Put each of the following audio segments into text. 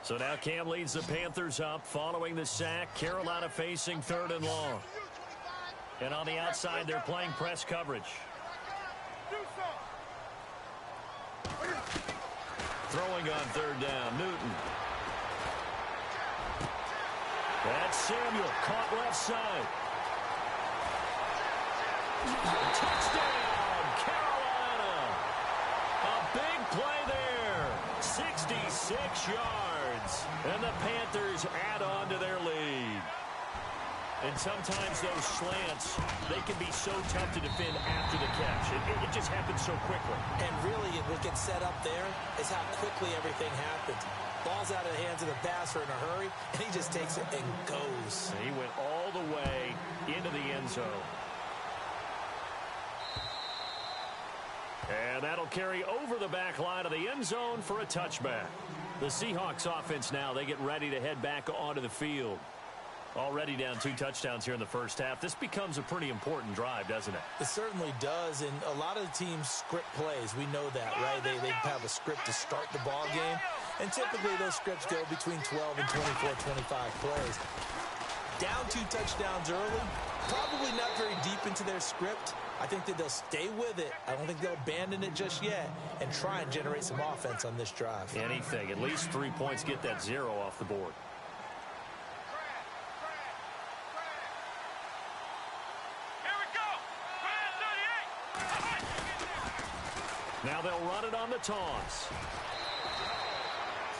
So now Cam leads the Panthers up following the sack. Carolina facing 3rd and long. And on the outside, they're playing press coverage. Throwing on 3rd down, Newton. That's Samuel, caught left side. Touchdown, Carolina. A big play there. 66 yards. And the Panthers add on to their lead. And sometimes those slants, they can be so tough to defend after the catch. It just happens so quickly. And really, what gets set up there is how quickly everything happens. Ball's out of the hands of the passer in a hurry, and he just takes it and goes. And he went all the way into the end zone. And that'll carry over the back line of the end zone for a touchback. The Seahawks offense now, they get ready to head back onto the field. Already down 2 touchdowns here in the first half. This becomes a pretty important drive, doesn't it? It certainly does, and a lot of the teams script plays. We know that, right? They have a script to start the ball game, and typically those scripts go between 12 and 24, 25 plays. Down 2 touchdowns early, probably not very deep into their script. I think that they'll stay with it. I don't think they'll abandon it just yet and try and generate some offense on this drive. Anything. At least 3 points, get that 0 off the board. Now they'll run it on the toss.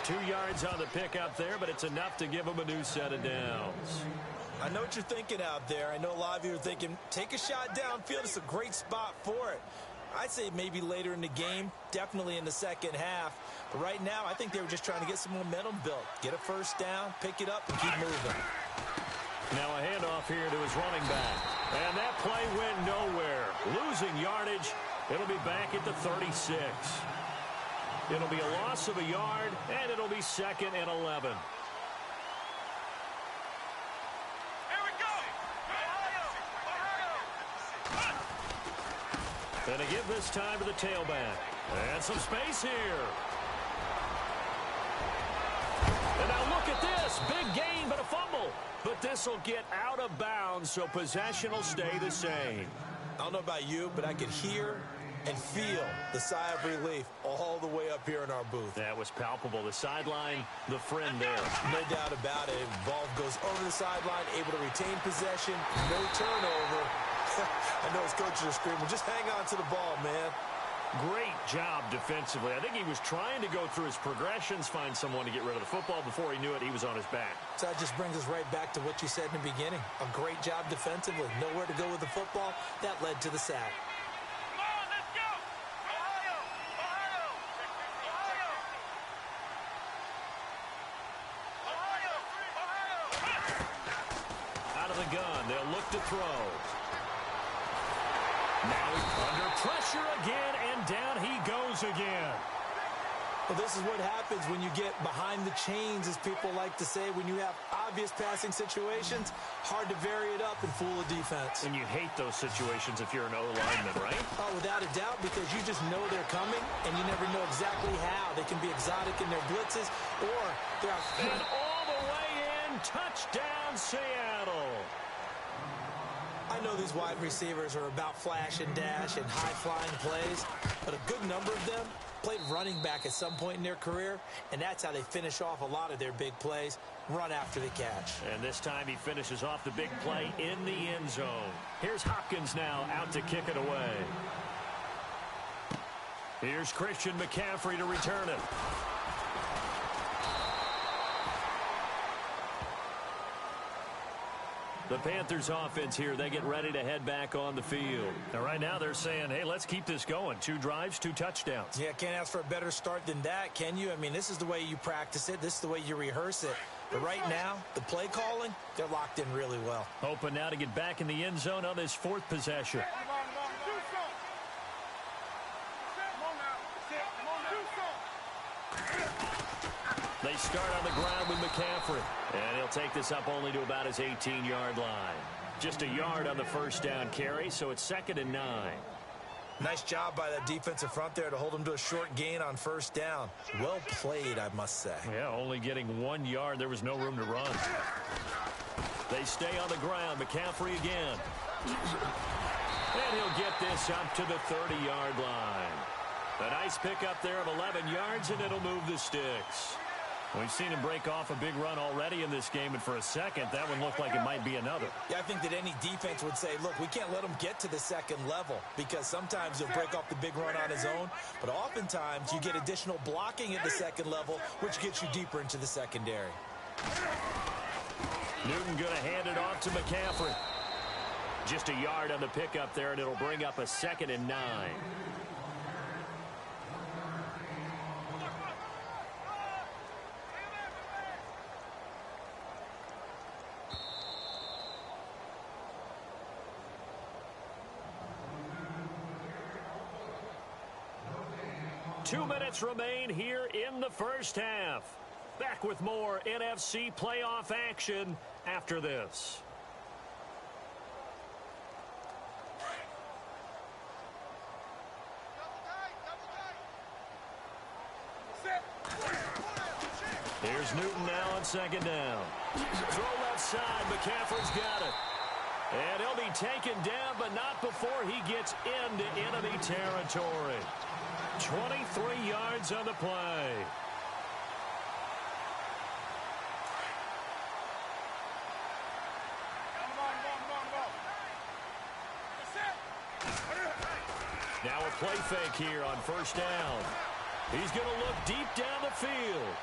2 yards on the pickup there, but it's enough to give them a new set of downs. I know what you're thinking out there. I know a lot of you are thinking, take a shot downfield. It's a great spot for it. I'd say maybe later in the game, definitely in the second half. But right now, I think they were just trying to get some momentum built. Get a first down, pick it up, and keep moving. Now a handoff here to his running back. And that play went nowhere. Losing yardage. It'll be back at the 36. It'll be a loss of a yard, and it'll be 2nd and 11. Here we go. And to give this time to the tailback. And some space here. And now look at this. Big gain, but a fumble. But this will get out of bounds, so possession will stay the same. I don't know about you, but I could hear and feel the sigh of relief all the way up here in our booth. That was palpable. The sideline, the friend there. No doubt about it. Ball goes over the sideline, able to retain possession, no turnover. I know his coaches are screaming, just hang on to the ball, man. Great job defensively. I think he was trying to go through his progressions, find someone to get rid of the football. Before he knew it, he was on his back. So that just brings us right back to what you said in the beginning. A great job defensively. Nowhere to go with the football. That led to the sack. Come on, let's go. Ohio, Ohio, Ohio, Ohio. Out of the gun, they'll look to throw. Now he's under pressure again, and down he goes again. Well, this is what happens when you get behind the chains, as people like to say. When you have obvious passing situations, hard to vary it up and fool a defense. And you hate those situations if you're an O-lineman, right? Oh, without a doubt, because you just know they're coming, and you never know exactly how. They can be exotic in their blitzes, or they're out. And all the way in, touchdown Seattle. I know these wide receivers are about flash and dash and high-flying plays, but a good number of them played running back at some point in their career, and that's how they finish off a lot of their big plays, run after the catch. And this time he finishes off the big play in the end zone. Here's Hopkins now out to kick it away. Here's Christian McCaffrey to return it. The Panthers offense here, they get ready to head back on the field. And right now they're saying, hey, let's keep this going. 2 drives, 2 touchdowns. Yeah, can't ask for a better start than that, can you? I mean, this is the way you practice it. This is the way you rehearse it. But right now, the play calling, they're locked in really well. Hoping now to get back in the end zone on this 4th possession. They start on the ground with McCaffrey. And he'll take this up only to about his 18-yard line. Just a yard on the first down carry, so it's 2nd and 9. Nice job by that defensive front there to hold them to a short gain on first down. Well played, I must say. Yeah, only getting 1 yard. There was no room to run. They stay on the ground. McCaffrey again. And he'll get this up to the 30-yard line. A nice pickup there of 11 yards, and it'll move the sticks. We've seen him break off a big run already in this game, and for a second, that one looked like it might be another. Yeah, I think that any defense would say, look, we can't let him get to the second level because sometimes he'll break off the big run on his own, but oftentimes you get additional blocking at the second level, which gets you deeper into the secondary. Newton going to hand it off to McCaffrey. Just a yard on the pickup there, and it'll bring up a 2nd and 9. Two minutes remain here in the first half. Back with more NFC playoff action after this. Here's Newton now on 2nd down. Throw left side. McCaffrey's got it. And he'll be taken down, but not before he gets into enemy territory. 23 yards on the play. Now a play fake here on first down. He's going to look deep down the field.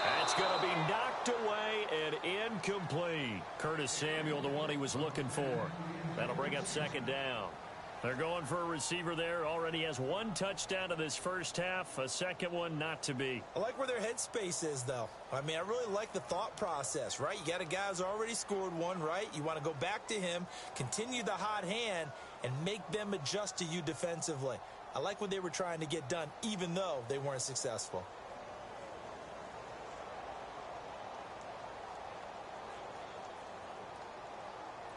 That's going to be knocked away and incomplete. Curtis Samuel, the one he was looking for. That'll bring up 2nd down. They're going for a receiver there. Already has 1 touchdown in this first half. A second one not to be. I like where their headspace is, though. I mean, I really like the thought process, right? You got a guy who's already scored one, right? You want to go back to him, continue the hot hand, and make them adjust to you defensively. I like what they were trying to get done, even though they weren't successful.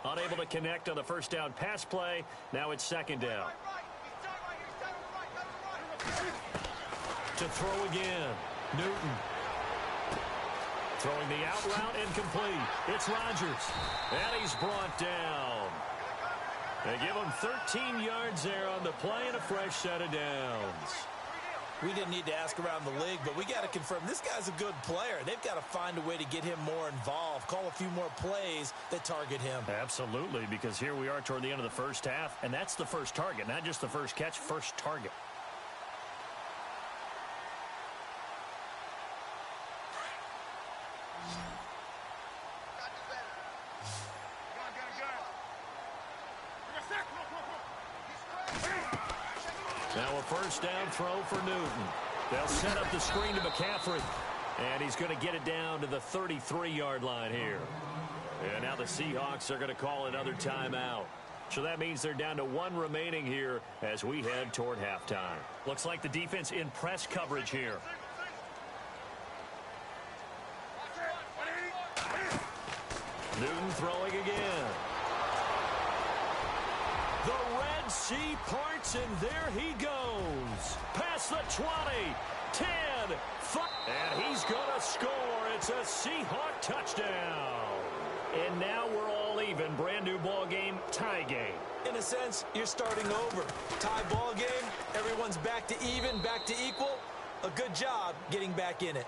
Unable to connect on the first down pass play. Now it's 2nd down. To throw again. Newton. Throwing the out route incomplete. It's Rodgers. And he's brought down. They give him 13 yards there on the play and a fresh set of downs. We didn't need to ask around the league, but we got to confirm this guy's a good player. They've got to find a way to get him more involved, call a few more plays that target him. Absolutely, because here we are toward the end of the first half, and that's the first target, not just the first catch, first target. Now a first down throw for Newton. They'll set up the screen to McCaffrey. And he's going to get it down to the 33-yard line here. And now the Seahawks are going to call another timeout. So that means they're down to 1 remaining here as we head toward halftime. Looks like the defense in press coverage here. Newton throwing again. The Red Sea parts, and there he goes. Past the 20, 10, 5, and he's going to score. It's a Seahawk touchdown. And now we're all even. Brand new ball game, tie game. In a sense, you're starting over. Tie ball game, everyone's back to even, back to equal. A good job getting back in it.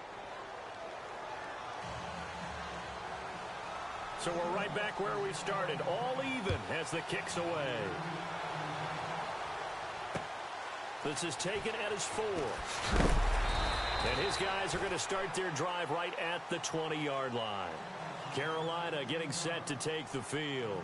So we're right back where we started. All even as the kick's away. This is taken at his 4. And his guys are going to start their drive right at the 20-yard line. Carolina getting set to take the field.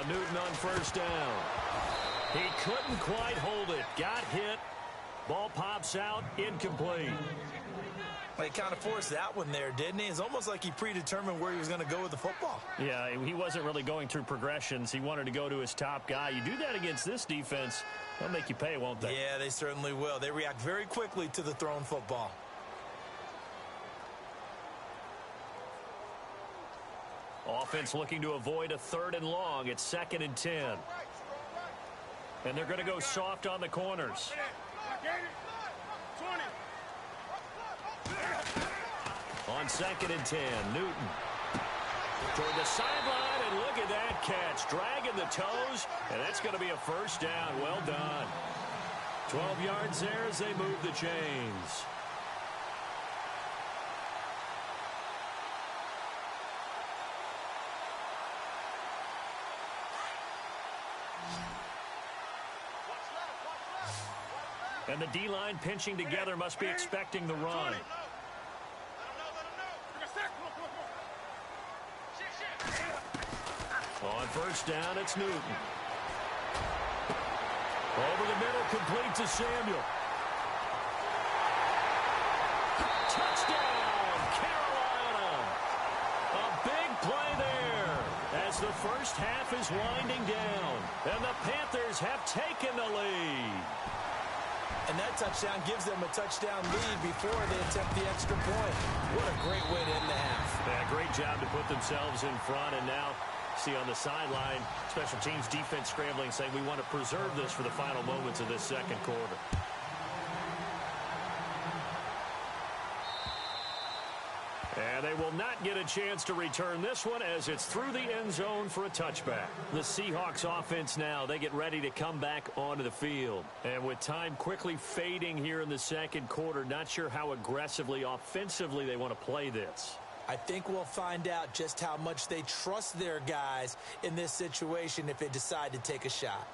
Newton on first down. He couldn't quite hold it. Got hit. Ball pops out. Incomplete. He kind of forced that one there, didn't he? It's almost like he predetermined where he was going to go with the football. Yeah, he wasn't really going through progressions. He wanted to go to his top guy. You do that against this defense, they'll make you pay, won't they? Yeah, they certainly will. They react very quickly to the thrown football. Offense looking to avoid a 3rd and long. It's 2nd and 10. And they're going to go soft on the corners. On 2nd and 10, Newton toward the sideline, and look at that catch. Dragging the toes, and that's going to be a first down. Well done. 12 yards there as they move the chains. And the D-line pinching together must be expecting the run. On first down, it's Newton. Over the middle, complete to Samuel. Touchdown, Carolina! A big play there as the first half is winding down. And the Panthers have taken the lead. And that touchdown gives them a touchdown lead before they attempt the extra point. What a great way to end the half. Yeah, great job to put themselves in front, and now see on the sideline, special teams defense scrambling, saying we want to preserve this for the final moments of this second quarter. And they will not get a chance to return this one as it's through the end zone for a touchback. The Seahawks offense now, they get ready to come back onto the field. And with time quickly fading here in the second quarter, not sure how aggressively, offensively they want to play this. I think we'll find out just how much they trust their guys in this situation if they decide to take a shot.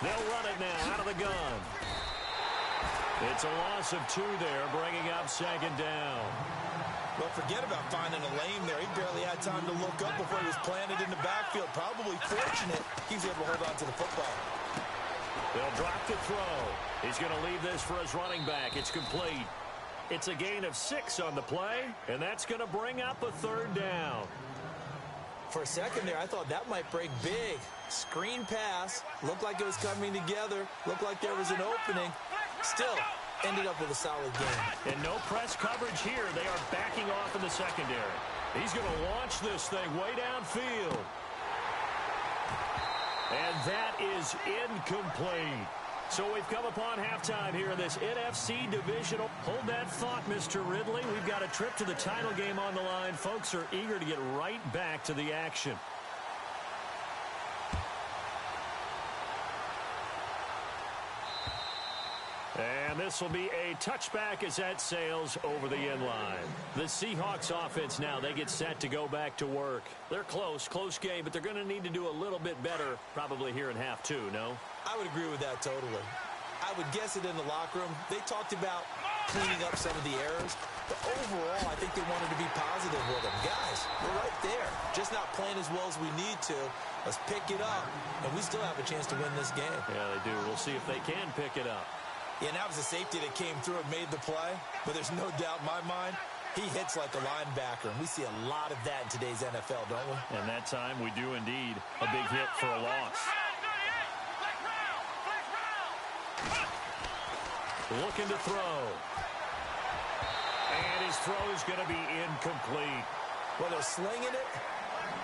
They'll run it now out of the gun. It's a loss of 2 there, bringing up 2nd down. Well, forget about finding a lane there. He barely had time to look up before he was planted in the backfield. Probably fortunate he's able to hold on to the football. They'll drop the throw. He's going to leave this for his running back. It's complete. It's a gain of 6 on the play, and that's going to bring up a 3rd down. For a second there, I thought that might break big. Screen pass. Looked like it was coming together. Looked like there was an opening. Still, ended up with a solid game. And no press coverage here. They are backing off in the secondary. He's going to launch this thing way downfield. And that is incomplete. So we've come upon halftime here in this NFC divisional. Hold that thought, Mr. Ridley. We've got a trip to the title game on the line. Folks are eager to get right back to the action. And this will be a touchback as that sails over the end line. The Seahawks offense now, they get set to go back to work. They're close game, but they're going to need to do a little bit better probably here in half 2, no? I would agree with that totally. I would guess it in the locker room. They talked about cleaning up some of the errors, but overall, I think they wanted to be positive with them. Guys, we're right there. Just not playing as well as we need to. Let's pick it up, and we still have a chance to win this game. Yeah, they do. We'll see if they can pick it up. Yeah, and that was a safety that came through and made the play, but there's no doubt in my mind, he hits like a linebacker, and we see a lot of that in today's NFL, don't we? And that time, we do indeed. A big hit for a loss. Looking to throw. And his throw is going to be incomplete. Well, they're slinging it,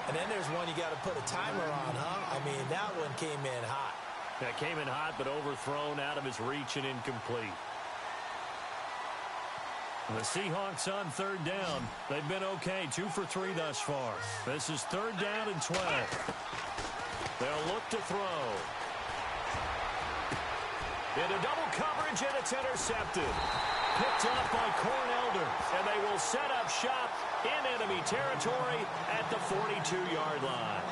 and then there's one you got to put a timer on, huh? I mean, that one came in hot. That came in hot, but overthrown out of his reach and incomplete. The Seahawks on 3rd down. They've been okay, 2 for 3 thus far. This is 3rd down and 12. They'll look to throw. Into double coverage, and it's intercepted. Picked up by Cornelder, and they will set up shop in enemy territory at the 42-yard line.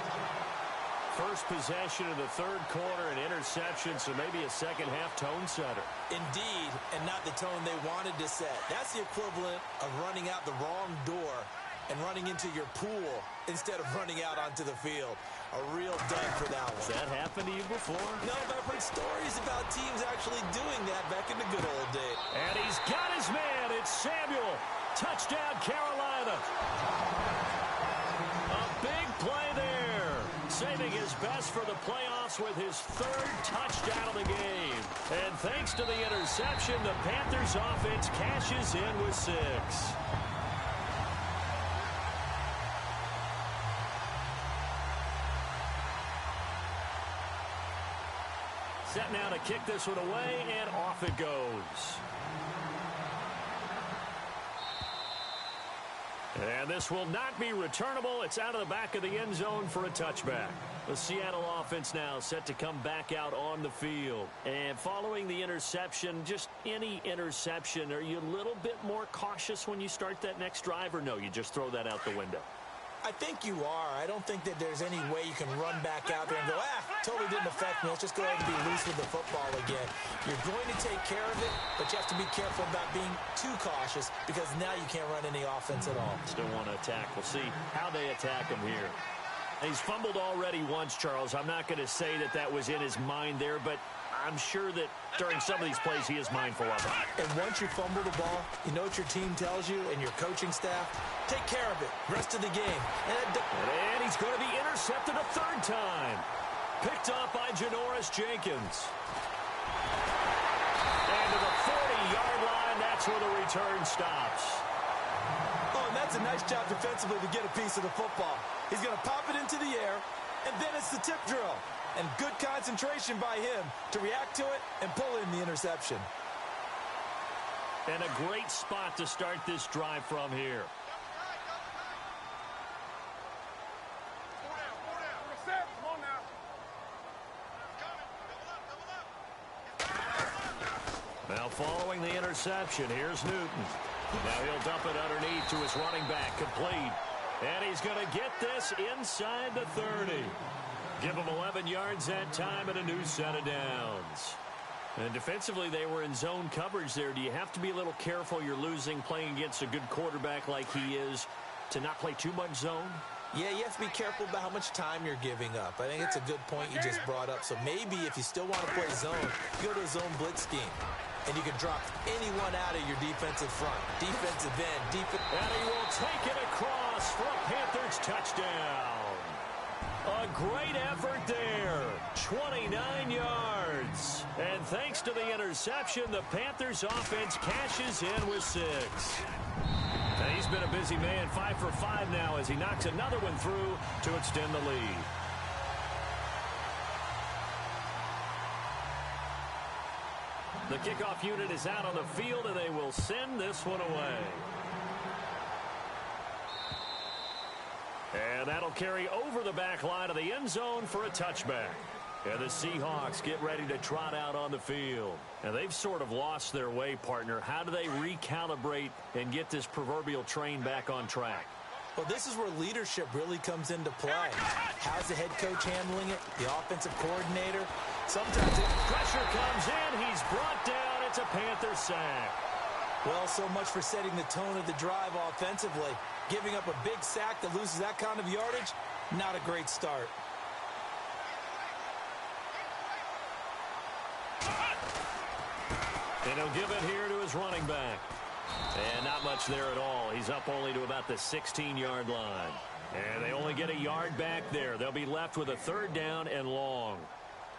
First possession of the third quarter, an interception, so maybe a second-half tone setter. Indeed, and not the tone they wanted to set. That's the equivalent of running out the wrong door and running into your pool instead of running out onto the field. A real dud for that one. Has that happened to you before? No, but I've heard stories about teams actually doing that back in the good old days. And he's got his man. It's Samuel. Touchdown, Carolina. A big play there. Saving his best for the playoffs with his third touchdown of the game. And thanks to the interception, the Panthers offense cashes in with 6. Set now to kick this one away, and off it goes. And this will not be returnable. It's out of the back of the end zone for a touchback. The Seattle offense now set to come back out on the field. And following the interception, just any interception, are you a little bit more cautious when you start that next drive, or no, you just throw that out the window? I think you are. I don't think that there's any way you can run back out there and go, totally didn't affect me. Let's just go ahead and be loose with the football again. You're going to take care of it, but you have to be careful about being too cautious because now you can't run any offense at all. Still want to attack. We'll see how they attack him here. He's fumbled already once, Charles. I'm not going to say that that was in his mind there, but I'm sure that during some of these plays he is mindful of it. And once you fumble the ball, you know what your team tells you and your coaching staff? Take care of it. Rest of the game. And he's going to be intercepted a third time. Picked up by Janoris Jenkins. And to the 40-yard line, that's where the return stops. Oh, and that's a nice job defensively to get a piece of the football. He's going to pop it into the air, and then it's the tip drill. And good concentration by him to react to it and pull in the interception. And a great spot to start this drive from here. Now following the interception, here's Newton. Now he'll dump it underneath to his running back, complete. And he's going to get this inside the 30. Give him 11 yards that time and a new set of downs. And defensively, they were in zone coverage there. Do you have to be a little careful? You're losing playing against a good quarterback like he is to not play too much zone? Yeah, you have to be careful about how much time you're giving up. I think it's a good point you just brought up. So maybe if you still want to play zone, go to a zone blitz scheme. And you can drop anyone out of your defensive front. Defensive end. And he will take it across for a Panthers touchdown. A great effort there. 29 yards. And thanks to the interception, the Panthers offense cashes in with 6. And he's been a busy man, 5 for 5 now as he knocks another one through to extend the lead. The kickoff unit is out on the field, and they will send this one away. And that'll carry over the back line of the end zone for a touchback. And the Seahawks get ready to trot out on the field. And they've sort of lost their way, partner. How do they recalibrate and get this proverbial train back on track? Well, this is where leadership really comes into play. How's the head coach handling it? The offensive coordinator? Sometimes pressure comes in. He's brought down. It's a Panther sack. Well, so much for setting the tone of the drive offensively. Giving up a big sack that loses that kind of yardage, not a great start. And he'll give it here to his running back. And not much there at all. He's up only to about the 16-yard line. And they only get a yard back there. They'll be left with a third down and long.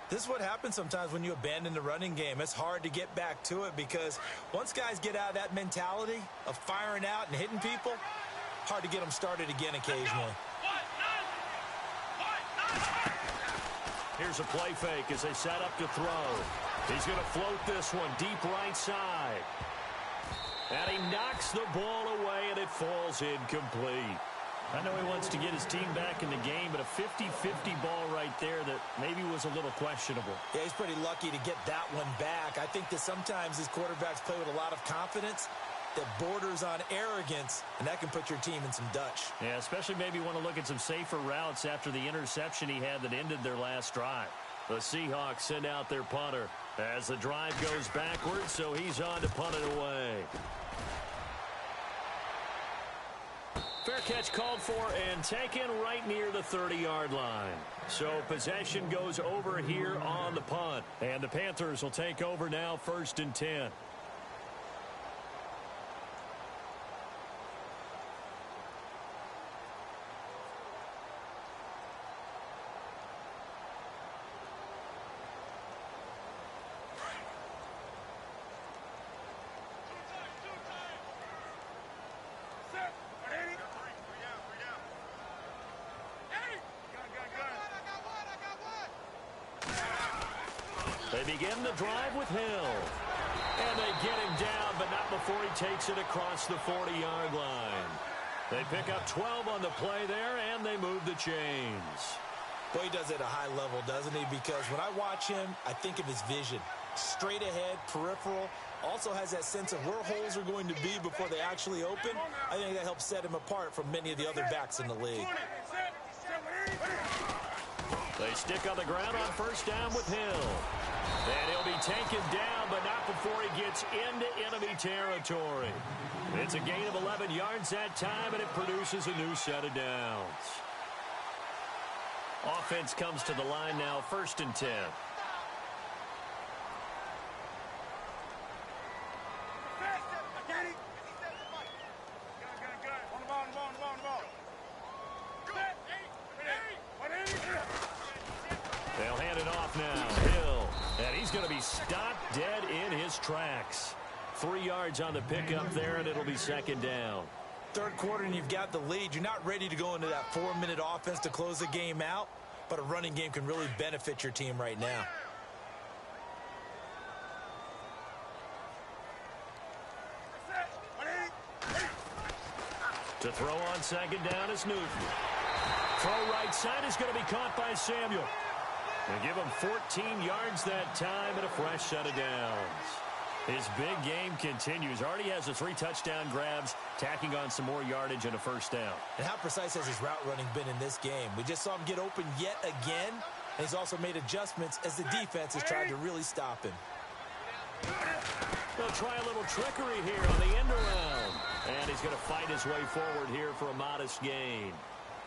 This is what happens sometimes when you abandon the running game. It's hard to get back to it because once guys get out of that mentality of firing out and hitting people, hard to get them started again occasionally. Here's a play fake as they set up to throw. He's going to float this one deep right side. And he knocks the ball away, and it falls incomplete. I know he wants to get his team back in the game, but a 50-50 ball right there that maybe was a little questionable. Yeah, he's pretty lucky to get that one back. I think that sometimes these quarterbacks play with a lot of confidence, that borders on arrogance, and that can put your team in some Dutch. Yeah, especially maybe want to look at some safer routes after the interception he had that ended their last drive. The Seahawks send out their punter as the drive goes backwards, so he's on to punt it away. Fair catch called for and taken right near the 30-yard line. So possession goes over here on the punt. And the Panthers will take over now, 1st and 10. They begin the drive with Hill. And they get him down, but not before he takes it across the 40-yard line. They pick up 12 on the play there, and they move the chains. Boy, he does it at a high level, doesn't he? Because when I watch him, I think of his vision. Straight ahead, peripheral. Also has that sense of where holes are going to be before they actually open. I think that helps set him apart from many of the other backs in the league. They stick on the ground on 1st down with Hill. And he'll be taken down, but not before he gets into enemy territory. It's a gain of 11 yards that time, and it produces a new set of downs. Offense comes to the line now, 1st and 10. They'll hand it off now. Hill. And he's going to be stopped dead in his tracks. 3 yards on the pickup there, and it'll be 2nd down. Third quarter, and you've got the lead. You're not ready to go into that 4-minute offense to close the game out, but a running game can really benefit your team right now. To throw on 2nd down is Newton. Throw right side is going to be caught by Samuel. They give him 14 yards that time and a fresh set of downs. His big game continues. Already has the 3 touchdown grabs, tacking on some more yardage and a 1st down. And how precise has his route running been in this game? We just saw him get open yet again, and he's also made adjustments as the defense has tried to really stop him. They'll try a little trickery here on the end around. And he's going to fight his way forward here for a modest gain.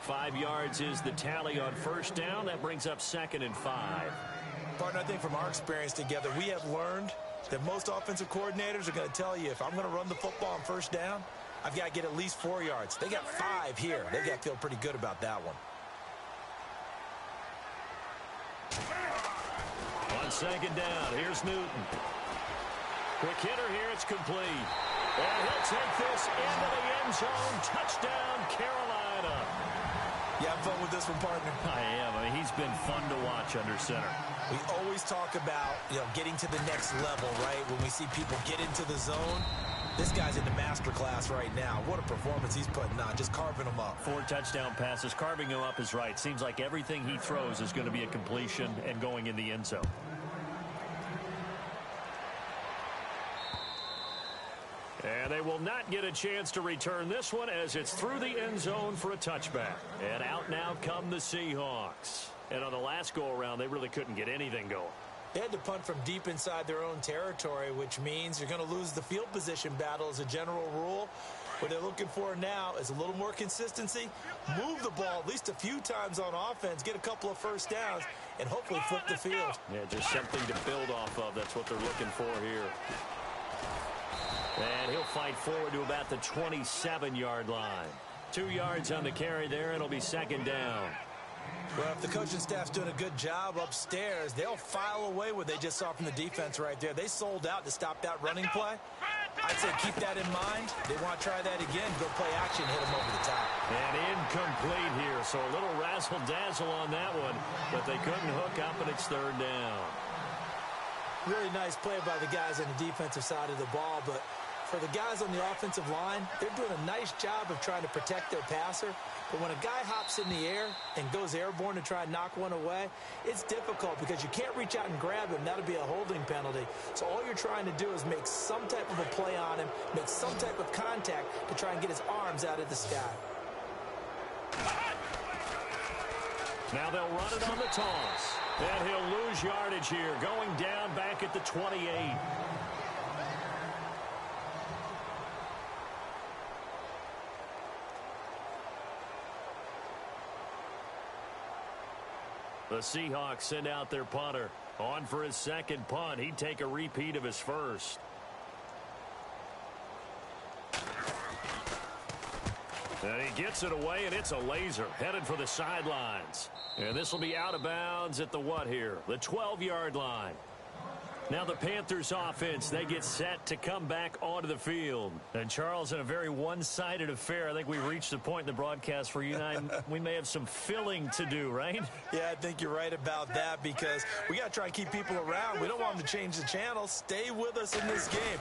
5 yards is the tally on 1st down. That brings up 2nd and 5. Partner, I think from our experience together, we have learned that most offensive coordinators are going to tell you, if I'm going to run the football on 1st down, I've got to get at least 4 yards. They got 5 here. They've got to feel pretty good about that one. On 2nd down, here's Newton. Quick hitter here, it's complete. And he'll take this into the end zone. Touchdown, Carolina. You have fun with this one, partner? I am. I mean, he's been fun to watch under center. We always talk about, getting to the next level, right? When we see people get into the zone, this guy's in the master class right now. What a performance he's putting on, just carving them up. 4 touchdown passes. Carving him up is right. Seems like everything he throws is going to be a completion and going in the end zone. And they will not get a chance to return this one as it's through the end zone for a touchback. And out now come the Seahawks. And on the last go-around, they really couldn't get anything going. They had to punt from deep inside their own territory, which means you're going to lose the field position battle as a general rule. What they're looking for now is a little more consistency, move the ball at least a few times on offense, get a couple of 1st downs, and hopefully flip the field. Yeah, just something to build off of. That's what they're looking for here. And he'll fight forward to about the 27-yard line. 2 yards on the carry there. It'll be 2nd down. Well, if the coaching staff's doing a good job upstairs, they'll file away what they just saw from the defense right there. They sold out to stop that running play. I'd say keep that in mind. They want to try that again. Go play action, hit them over the top. And incomplete here. So a little razzle-dazzle on that one, but they couldn't hook up, and it's 3rd down. Really nice play by the guys on the defensive side of the ball, but For the guys on the offensive line, they're doing a nice job of trying to protect their passer. But when a guy hops in the air and goes airborne to try and knock one away, it's difficult because you can't reach out and grab him. That'll be a holding penalty. So all you're trying to do is make some type of a play on him, make some type of contact to try and get his arms out of the sky. Now they'll run it on the toss. And he'll lose yardage here, going down back at the 28. The Seahawks send out their punter. On for his second punt. He'd take a repeat of his first. And he gets it away, and it's a laser headed for the sidelines. And this will be out of bounds at the what here? The 12-yard line. Now the Panthers offense, they get set to come back onto the field. And Charles, in a very one-sided affair, I think we reached the point in the broadcast where you and I, we may have some filling to do, right? Yeah, I think you're right about that because we got to try and keep people around. We don't want them to change the channel. Stay with us in this game.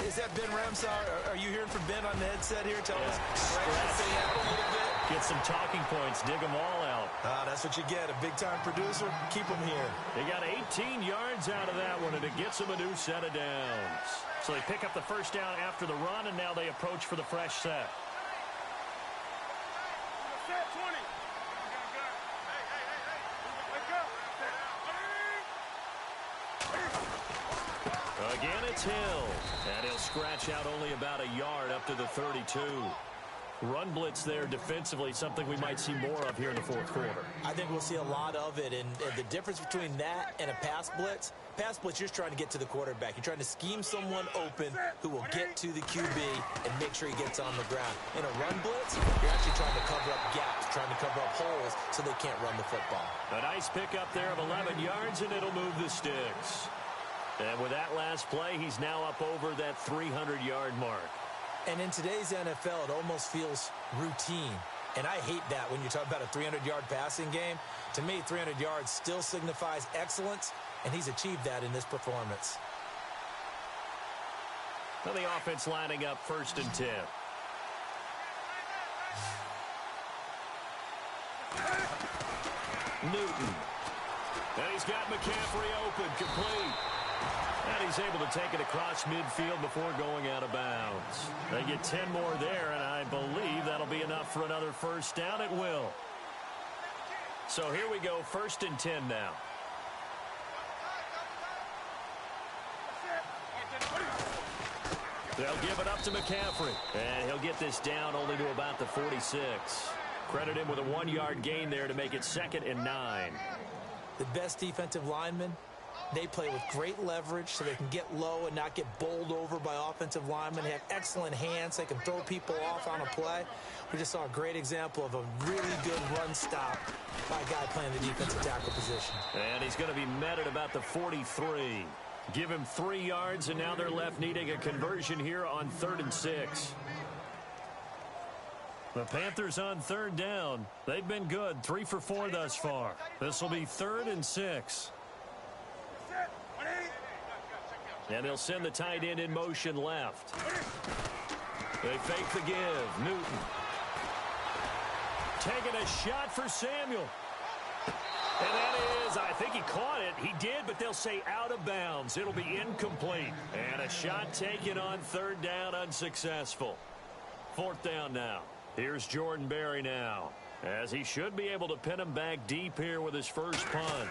Is that Ben Ramsey? Are you hearing from Ben on the headset here? Tell us. Say that a little bit. Get some talking points. Dig them all out. That's what you get. A big-time producer. Keep them here. They got 18 yards out of that one, and it gets them a new set of downs. So they pick up the first down after the run, and now they approach for the fresh set. Set 20. Again, it's Hill. And he'll scratch out only about a yard up to the 32. Run blitz there defensively, something we might see more of here in the fourth quarter. I think we'll see a lot of it, and the difference between that and a pass blitz, you're just trying to get to the quarterback. You're trying to scheme someone open who will get to the QB and make sure he gets on the ground. In a run blitz, you're actually trying to cover up gaps, trying to cover up holes so they can't run the football. A nice pickup there of 11 yards, and it'll move the sticks. And with that last play, he's now up over that 300-yard mark. And in today's NFL, it almost feels routine. And I hate that when you talk about a 300-yard passing game. To me, 300 yards still signifies excellence, and he's achieved that in this performance. Well, the offense lining up 1st and 10. Newton. And he's got McCaffrey open, complete. And he's able to take it across midfield before going out of bounds. They get 10 more there, and I believe that'll be enough for another first down. It will. So here we go, 1st and 10 now. They'll give it up to McCaffrey. And he'll get this down only to about the 46. Credit him with a 1-yard gain there to make it 2nd and 9. The best defensive linemen, they play with great leverage so they can get low and not get bowled over by offensive linemen. They have excellent hands. They can throw people off on a play. We just saw a great example of a really good run stop by a guy playing the defensive tackle position. And he's going to be met at about the 43. Give him 3 yards, and now they're left needing a conversion here on 3rd and 6. The Panthers on 3rd down. They've been good, 3 for 4 thus far. This will be 3rd and 6. And they'll send the tight end in motion left. They fake the give. Newton. Taking a shot for Samuel. And that is, I think he caught it. He did, but they'll say out of bounds. It'll be incomplete. And a shot taken on 3rd down, unsuccessful. 4th down now. Here's Jordan Berry now, as he should be able to pin him back deep here with his first punt.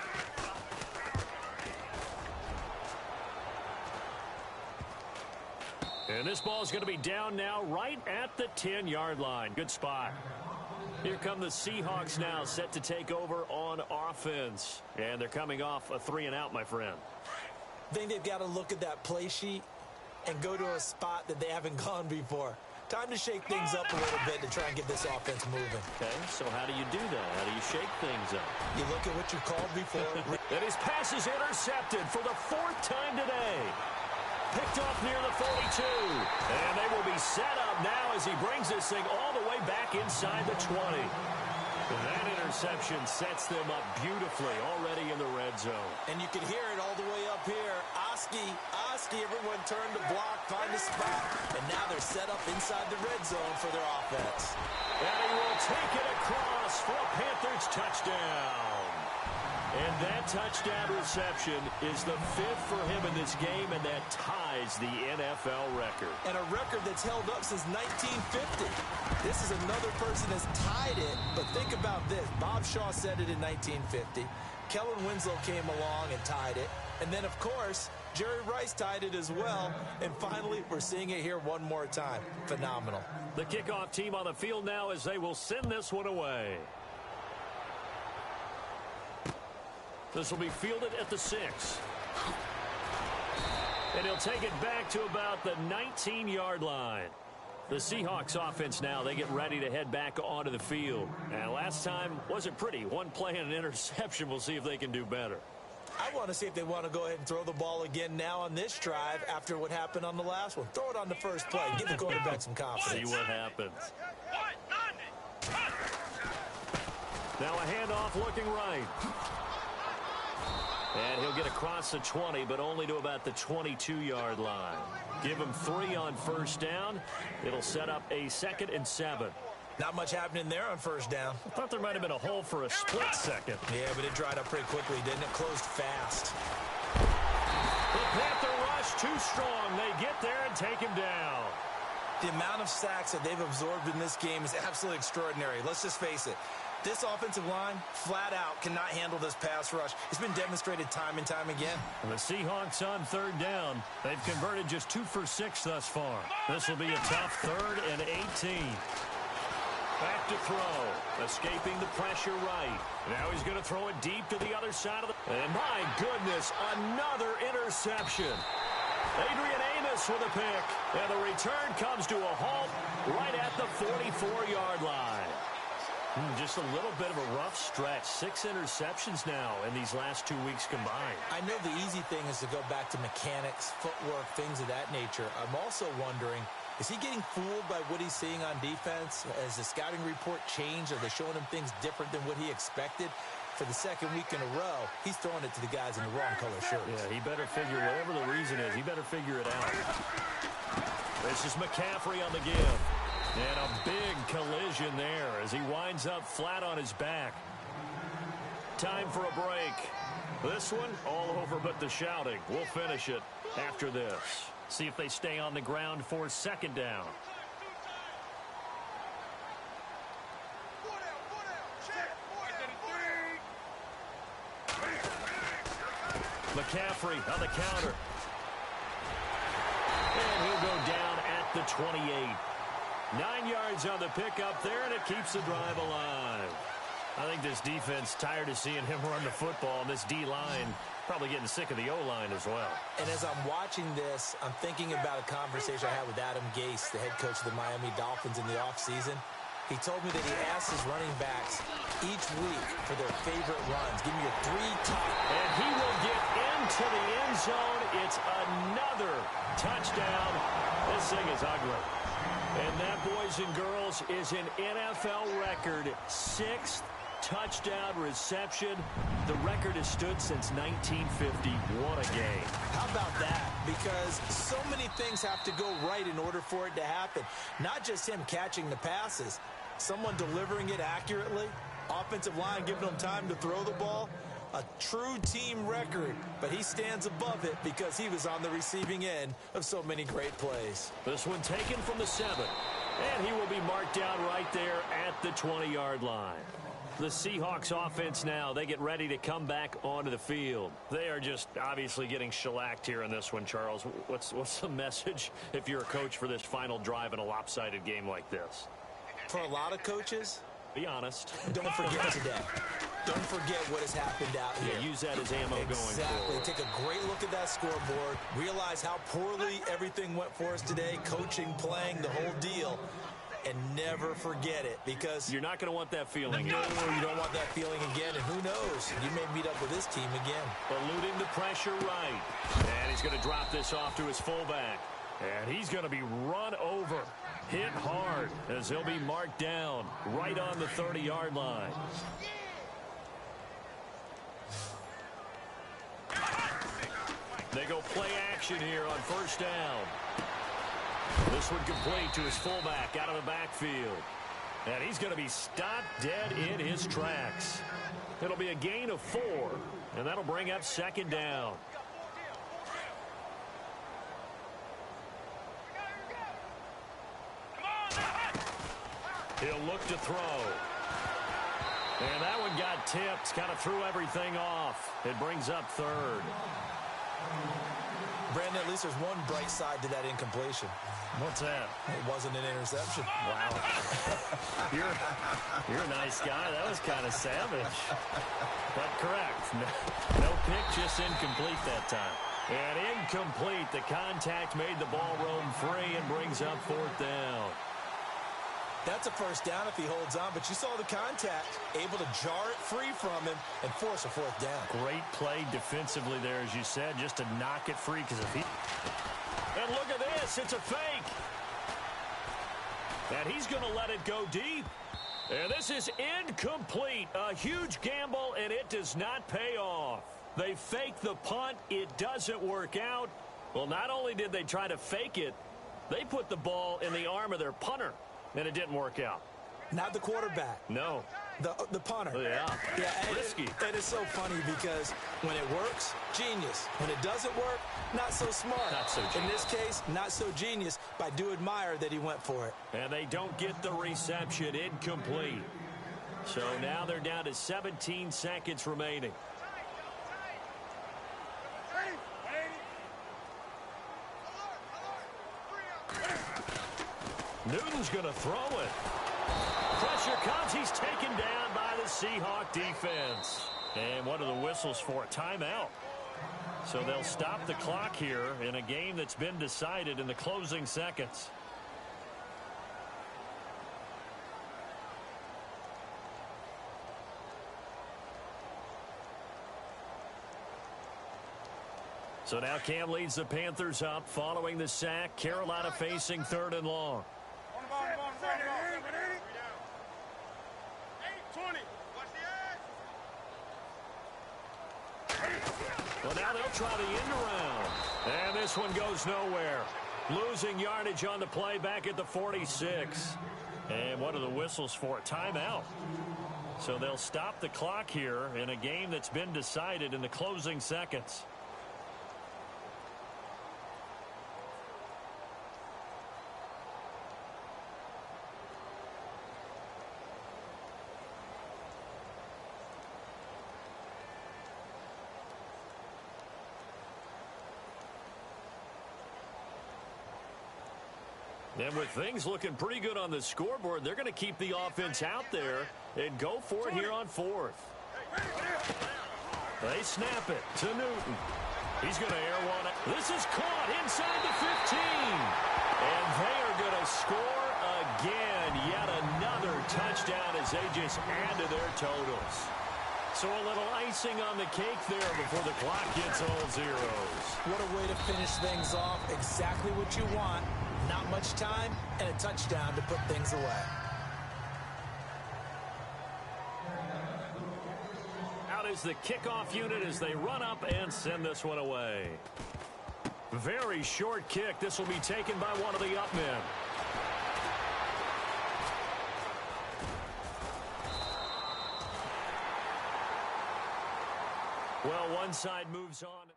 And this ball is going to be down now right at the 10-yard line. Good spot. Here come the Seahawks now, set to take over on offense. And they're coming off a 3-and-out, my friend. I think they've got to look at that play sheet and go to a spot that they haven't gone before. Time to shake things up a little bit to try and get this offense moving. Okay, so how do you do that? How do you shake things up? You look at what you called before. And his pass is intercepted for the 4th time today. Picked off near the 42. And they will be set up now as he brings this thing all the way back inside the 20. And that interception sets them up beautifully already in the red zone. And you can hear it all the way up here. Oski, everyone turned to block, find a this spot, and now they're set up inside the red zone for their offense. And he will take it across for a Panthers touchdown. And that touchdown reception is the 5th for him in this game, and that ties the NFL record. And a record that's held up since 1950. This is another person that's tied it, but think about this. Bob Shaw said it in 1950. Kellen Winslow came along and tied it. And then, of course, Jerry Rice tied it as well. And finally, we're seeing it here one more time. Phenomenal. The kickoff team on the field now as they will send this one away. This will be fielded at the 6. And he'll take it back to about the 19-yard line. The Seahawks offense now, they get ready to head back onto the field. And last time wasn't pretty. One play and an interception. We'll see if they can do better. I want to see if they want to go ahead and throw the ball again now on this drive after what happened on the last one. Throw it on the first play. Give the quarterback some confidence. See what happens. Now a handoff looking right. And he'll get across the 20, but only to about the 22-yard line. Give him 3 on first down. It'll set up a 2nd and 7. Not much happening there on first down. I thought there might have been a hole for a split second. Yeah, but it dried up pretty quickly, didn't it? Closed fast. The Panther rush too strong. They get there and take him down. The amount of sacks that they've absorbed in this game is absolutely extraordinary. Let's just face it. This offensive line, flat out, cannot handle this pass rush. It's been demonstrated time and time again. And the Seahawks on 3rd down. They've converted just 2 for 6 thus far. This will be a tough 3rd and 18. Back to throw. Escaping the pressure right. Now he's going to throw it deep to the other side of the... And my goodness, another interception. Adrian Amos with a pick. And the return comes to a halt right at the 44-yard line. Just a little bit of a rough stretch. 6 interceptions now in these last 2 weeks combined. I know the easy thing is to go back to mechanics, footwork, things of that nature. I'm also wondering, is he getting fooled by what he's seeing on defense? Has the scouting report changed? Are they showing him things different than what he expected? For the 2nd week in a row, he's throwing it to the guys in the wrong color shirts. Yeah, he better figure, whatever the reason is, he better figure it out. This is McCaffrey on the give. And a big collision there as he winds up flat on his back. Time for a break. This one all over but the shouting. We'll finish it after this. See if they stay on the ground for 2nd down. McCaffrey on the counter. And he'll go down at the 28. 9 yards on the pickup there, and it keeps the drive alive. I think this defense tired of seeing him run the football, and this D-line probably getting sick of the O-line as well. And as I'm watching this, I'm thinking about a conversation I had with Adam Gase, the head coach of the Miami Dolphins in the offseason. He told me that he asked his running backs each week for their favorite runs. Give me your 3 top. And he will get into the end zone. It's another touchdown. This thing is ugly. And that, boys and girls, is an NFL record 6th touchdown reception. The record has stood since 1950. What a game. How about that? Because so many things have to go right in order for it to happen. Not just him catching the passes, someone delivering it accurately, offensive line giving them time to throw the ball. A true team record, but he stands above it because he was on the receiving end of so many great plays. This one taken from the 7, and he will be marked down right there at the 20-yard line. The Seahawks offense now, they get ready to come back onto the field. They are just obviously getting shellacked here in this one, Charles. What's the message if you're a coach for this final drive in a lopsided game like this? For a lot of coaches, be honest. Don't forget today. Don't forget what has happened out here. Yeah, use that as ammo going forward. Exactly. Take a great look at that scoreboard. Realize how poorly everything went for us today. Coaching, playing, the whole deal. And never forget it, because you're not going to want that feeling again. No, you don't want that feeling again. And who knows? You may meet up with this team again. Eluding the pressure right. And he's going to drop this off to his fullback. And he's going to be run over. Hit hard as he'll be marked down right on the 30-yard line. They go play action here on first down. This one complete to his fullback out of the backfield. And he's going to be stopped dead in his tracks. It'll be a gain of 4, and that'll bring up second down. He'll look to throw. And that one got tipped, kind of threw everything off. It brings up third. Brandon, at least there's one bright side to that incompletion. What's that? It wasn't an interception. Wow. You're a nice guy. That was kind of savage. But correct. No pick, just incomplete that time. And incomplete. The contact made the ball roam free and brings up fourth down. That's a first down if he holds on, but you saw the contact, able to jar it free from him and force a fourth down. Great play defensively there, as you said, just to knock it free. Because if he... And look at this, it's a fake. And he's going to let it go deep. And this is incomplete. A huge gamble, and it does not pay off. They fake the punt. It doesn't work out. Well, not only did they try to fake it, they put the ball in the arm of their punter. And it didn't work out. Not the quarterback. No. The punter. Yeah. Risky. It is so funny because when it works, genius. When it doesn't work, not so smart. Not so genius. In this case, not so genius, but I do admire that he went for it. And they don't get the reception. Incomplete. So now they're down to 17 seconds remaining. Newton's going to throw it. Pressure comes. He's taken down by the Seahawk defense. And what are the whistles for? Timeout. So they'll stop the clock here in a game that's been decided in the closing seconds. So now Cam leads the Panthers up following the sack. Carolina facing 3rd and long. Well, now they'll try the end around. And this one goes nowhere. Losing yardage on the play back at the 46. And what are the whistles for? Timeout. So they'll stop the clock here in a game that's been decided in the closing seconds. And with things looking pretty good on the scoreboard, they're going to keep the offense out there and go for it here on 4th. They snap it to Newton. He's going to air one. This is caught inside the 15. And they are going to score again. Yet another touchdown as they just add to their totals. So a little icing on the cake there before the clock gets all zeros. What a way to finish things off. Exactly what you want. Not much time and a touchdown to put things away. Out is the kickoff unit as they run up and send this one away. Very short kick. This will be taken by one of the up men. Well, one side moves on.